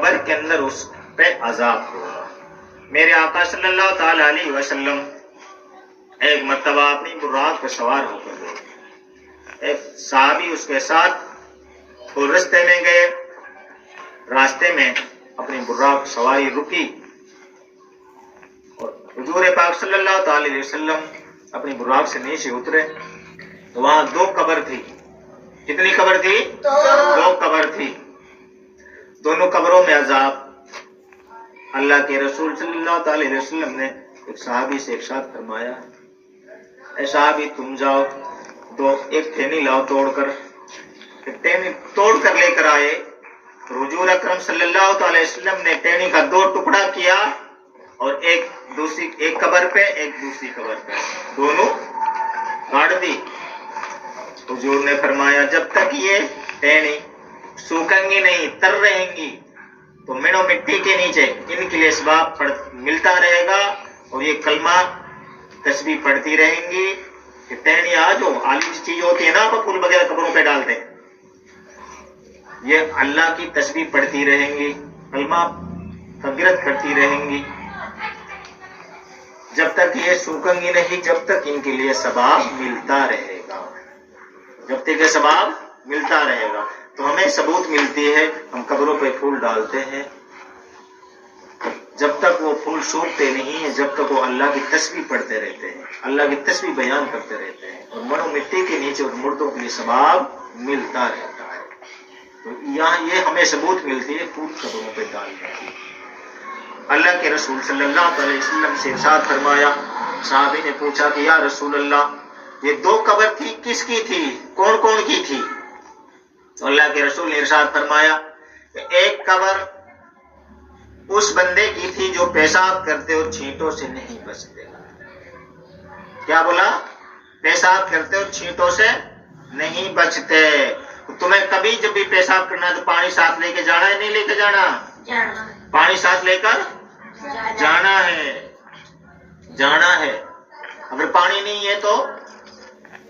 قبر کے اندر اس پہ عذاب ہوگا۔ میرے آقا صلی اللہ تعالی علیہ وسلم ایک مرتبہ اپنی براق پہ سوار ہو کر گئے، ایک صحابی اس کے ساتھ، وہ راستے میں گئے، راستے میں اپنی براق سواری رکی اور حضور پاک صلی اللہ تعالی علیہ وسلم اپنی براق سے نیچے اترے تو وہاں دو قبر تھی۔ کتنی قبر تھی؟ دو قبر تھی۔ دونوں قبروں میں عذاب۔ اللہ کے رسول صلی اللہ تعالی علیہ وسلم نے ایک صحابی سے ارشاد فرمایا، اے صحابی تم جاؤ، تو ایک تھیلی لاؤ توڑ کر، ٹہنی توڑ کر لے کر آئے۔ حضور اکرم صلی اللہ تعالی وسلم نے ٹہنی کا دو ٹکڑا کیا اور ایک قبر پہ ایک دوسری قبر پہ، دونوں گاڑ دی۔ حضور نے فرمایا جب تک یہ ٹہنی سوکھیں گی نہیں، تر رہیں گی، تو منو مٹی کے نیچے ان کے لیے اسباب ملتا رہے گا اور یہ کلمہ تسبیح پڑھتی رہیں گی کہ ٹہنی جو عالی چیز ہوتی ہے نا، آپ پھول وغیرہ قبروں پہ ڈالتے ہیں، یہ اللہ کی تسبیح پڑھتی رہیں گی، کلمہ تکبیرت کرتی رہیں گی، جب تک یہ سوکھیں گی نہیں، جب تک ان کے لیے ثواب ملتا رہے گا، جب تک یہ ثواب ملتا رہے گا۔ تو ہمیں ثبوت ملتی ہے، ہم قبروں پہ پھول ڈالتے ہیں، جب تک وہ پھول سوکھتے نہیں ہیں، جب تک وہ اللہ کی تسبیح پڑھتے رہتے ہیں، اللہ کی تسبیح بیان کرتے رہتے ہیں، اور منو مٹی کے نیچے اور مردوں کے لیے ثواب ملتا رہتا ہے۔ تو یہاں یہ ہمیں ثبوت ملتی ہے پھول قبروں پہ ڈالنے کی۔ اللہ کے رسول صلی اللہ علیہ وسلم سے ارشاد فرمایا، صحابی نے پوچھا کہ یا رسول اللہ یہ دو قبر تھی کس کی تھی، کون کون کی تھی؟ تو اللہ کے رسول نے ارشاد فرمایا کہ ایک قبر اس بندے کی تھی جو پیشاب کرتے اور چھینٹوں سے نہیں بچتے۔ کیا بولا؟ پیشاب کرتے اور چھینٹوں سے نہیں بچتے۔ تمہیں کبھی جب بھی پیشاب کرنا ہے تو پانی ساتھ لے کے جانا ہے، نہیں لے کے جانا؟ پانی ساتھ لے کر جانا ہے۔ اگر پانی نہیں ہے تو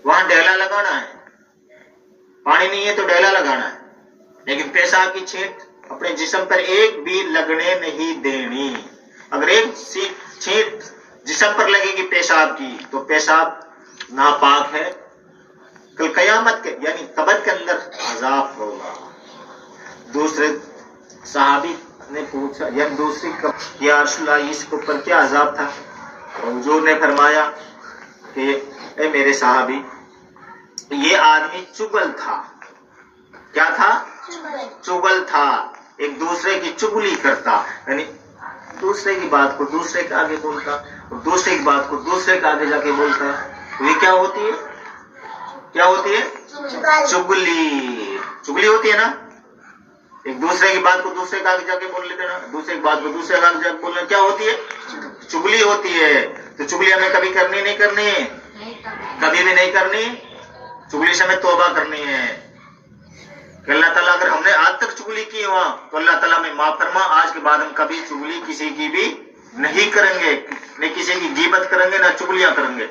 وہاں ڈیلا لگانا ہے، پانی نہیں ہے تو ڈیلا لگانا ہے، لیکن پیشاب کی چھینٹ اپنے جسم پر ایک بھی لگنے نہیں دینی۔ اگر ایک چھینٹ جسم پر لگے گی پیشاب کی تو پیشاب ناپاک ہے، کل قیامت کے یعنی قبر کے اندر عذاب ہوگا۔ دوسرے صحابی نے پوچھا یعنی دوسری یا رسول اللہ اس کے اوپر کیا عذاب تھا؟ حضور نے فرمایا کہ اے میرے صحابی یہ آدمی چگل تھا۔ کیا تھا؟ چگل تھا، ایک دوسرے کی چگلی کرتا، یعنی دوسرے کی بات کو دوسرے کے آگے بولتا اور دوسرے کی بات کو دوسرے کے آگے جا کے بولتا۔ تو یہ کیا ہوتی ہے؟ کیا ہوتی ہے؟ چگلی ہوتی ہے نا، ایک دوسرے کی بات کو دوسرے کے آگے جا کے بول لیتے نا، دوسرے کی بات کو دوسرے کے آگے جا کے بولنا کیا ہوتی ہے؟ چگلی ہوتی ہے۔ تو چگلی ہمیں کبھی کرنی نہیں کرنی، کبھی بھی نہیں کرنی، چگلی سے ہمیں توبہ کرنی ہے کہ اللہ تعالیٰ اگر ہم نے آج تک چگلی کی ہوا تو اللہ تعالیٰ ہمیں معاف فرما، آج کے بعد ہم کبھی چگلی کسی کی بھی نہیں کریں گے، نہ کسی کی غیبت کریں گے، نہ چگلیاں کریں گے۔